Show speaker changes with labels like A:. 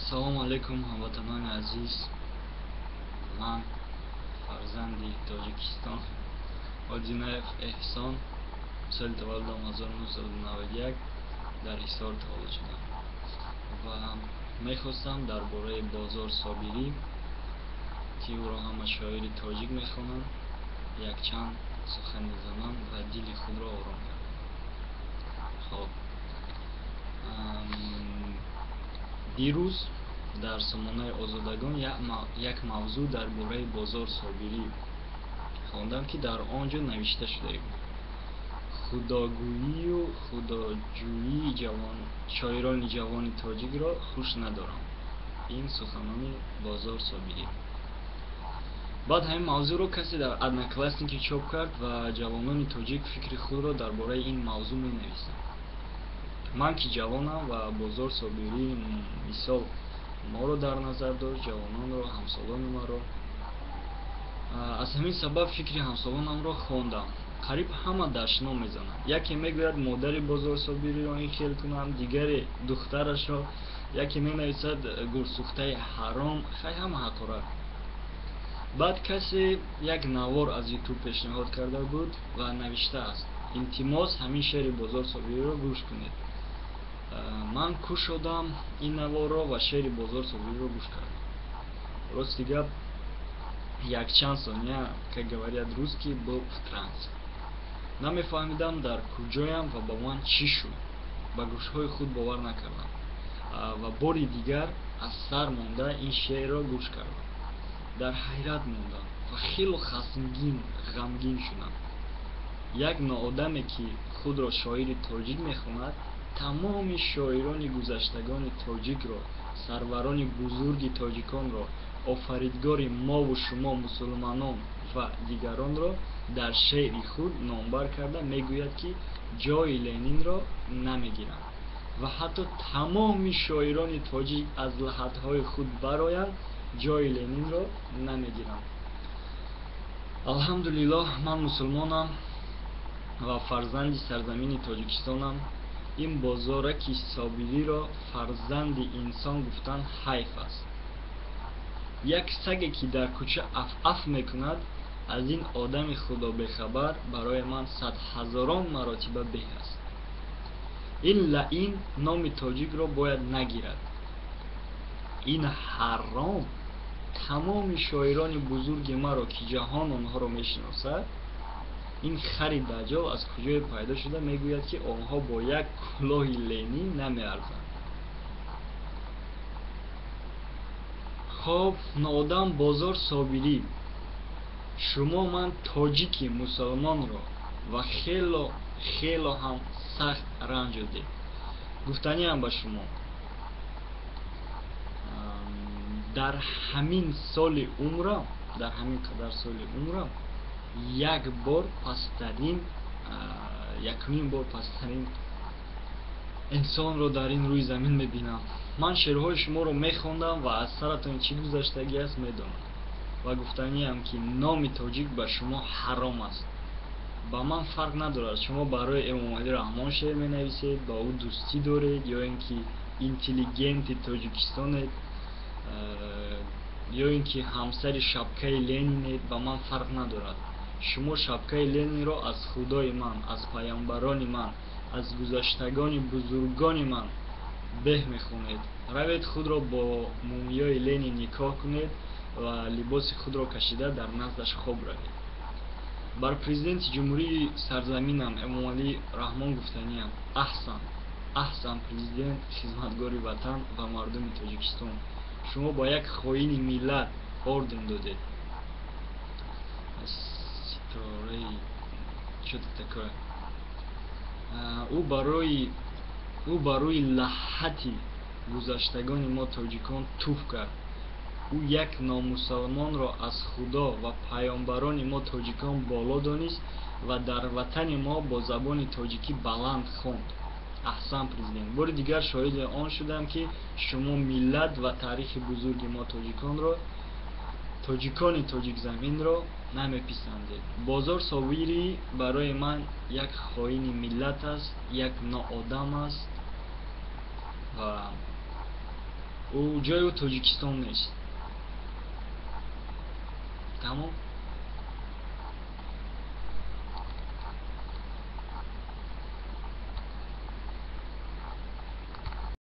A: Assalomu alaykum hamvatanoni aziz. Man farzandi Tojikiston Odinayev Ehson, so'l tavalludum 1991 дар Ҳисор таваллуд шудам ва мехостам дар бораи Бозор Собирӣ, ки ӯро ҳама шоири тоҷик мехонанд, якчанд сухан мезанам ва дили худро ором кардам. Хоб, дирӯз дар Сомонаи Озодагон як мавзӯъ дар бораи Бозор Собирӣ хондам, ки дар он ҷо навишта шуда буд: худогӯию худоҷӯии шоирони ҷавони тоҷикро хуш надорам. Ин суханони Бозор Собирӣ. баъд ҳамин мавзӯъро касе дар Одноклассники чоп кард ва ҷавонони тоҷик фикри худро дар бораи ин мавзӯъ менависанд. ман ки ҷавонам ва Бозор Собирӣ мисол моро дар назар дошт, ҷавононро, ҳамсолони маро. аз ҳамин сабаб фикри ҳамсолонамро хондам. қариб ҳама дашно мезананд. яке мегӯяд модари Бозор Собириро ин хел кунам, дигаре духтарашро, яке менависад гурсухтаи ҳаром. хай ҳама ҳақорат. баъд касе як навор аз YouTube пешниҳод карда буд ва навиштааст: илтимос ҳамин шеъри Бозор Собириро гӯш кунед. ман кушодам ин наворро ва шеъри Бозор Собириро гӯш кардам. рости гап, якчанд сония, как говорят русский, был в трансе. намефаҳмидам дар куҷоям ва ба ман чӣ шуд. ба гӯшҳои худ бовар накардам ва бори дигар аз сар монда ин шеърро гӯш кардам. дар ҳайрат мондам ва хело хасмгин, ғамгин шудам. як ноодаме ки худро шоири тоҷик мехонад, тамоми шоирони гузаштагони тоҷикро, сарварони бузурги тоҷиконро, офаридгори мову шумо мусулманон ва дигаронро дар шеъри худ номбар карда мегӯяд, ки ҷои Ленинро намегиранд ва ҳатто тамоми шоирони тоҷик аз лаҳатҳои худ бароянд, ҷои Ленинро намегиранд. алҳамдулиллоҳ, ман мусулмонам ва фарзанди сарзамини Тоҷикистонам. ин Бозораки Собириро фарзанди инсон гуфтан ҳайф аст. як саге ки дар кӯча аф мекунад, аз ин одами худобехабар барои ман садҳазорон маротиба беҳ аст. ин лаъин номи тоҷикро бояд нагирад. ин ҳаром тамоми шоирони бузурги маро, ки ҷаҳон онҳоро мешиносад, ин хари даҷҷол аз куҷое пайдо шуда мегӯяд, ки онҳо бо як кӯлоҳи Ленин намеарзанд. хоб, ноодам Бозор Собирӣ, шумо ман тоҷики мусулмонро ва хело ҳам сахт ранҷодед. гуфтаниам ба шумо, дар ҳамин соли умрам, дар ҳамин қадар соли умрам, якумин бор пасттарин инсонро дар ин рӯи замин мебинам. ман шеърҳои шуморо мехондам ва аз саратон чӣ гузаштагӣ аст медонам ва гуфтаниам, ки номи тоҷик ба шумо ҳаром аст. ба ман фарқ надорад шумо барои Эмомалӣ Раҳмон шеър менависед, ба ӯ дӯстӣ доред, ё ин ки интеллигенти Тоҷикистонед, ё ин ки ҳамсари шапкаи Ленинед. ба ман фарқ надорад. шумо шапкаи Ленинро аз худои ман, аз паёмбарони ман, аз гузаштагони бузургони ман беҳ мехонед. равед худро бо мумиёи Ленин никоҳ кунед ва либоси худро кашида дар наздаш хоб равед. бар президенти ҷумҳурии сарзаминам Эмомалӣ Раҳмон гуфтаниям: аҳсан президент, хизматгори ватан ва мардуми Тоҷикистон, шумо ба як хоини миллат орден додед. ӯ барои лаҳҳати гузаштагони мо тоҷикон туф кард. ӯ як номусулмонро аз худо ва паёмбарони мо тоҷикон боло донист ва дар ватани мо бо забони тоҷикӣ баланд хонд. аҳсан президент. бори дигар шоҳиди он шудам, ки шумо миллат ва таърихи бузурги мо тоҷикони тоҷикзаминро намеписандед. Бозор Собирӣ барои ман як хоини миллат аст, як ноодам аст ва او جای او تاجیکستان نیست. تمام.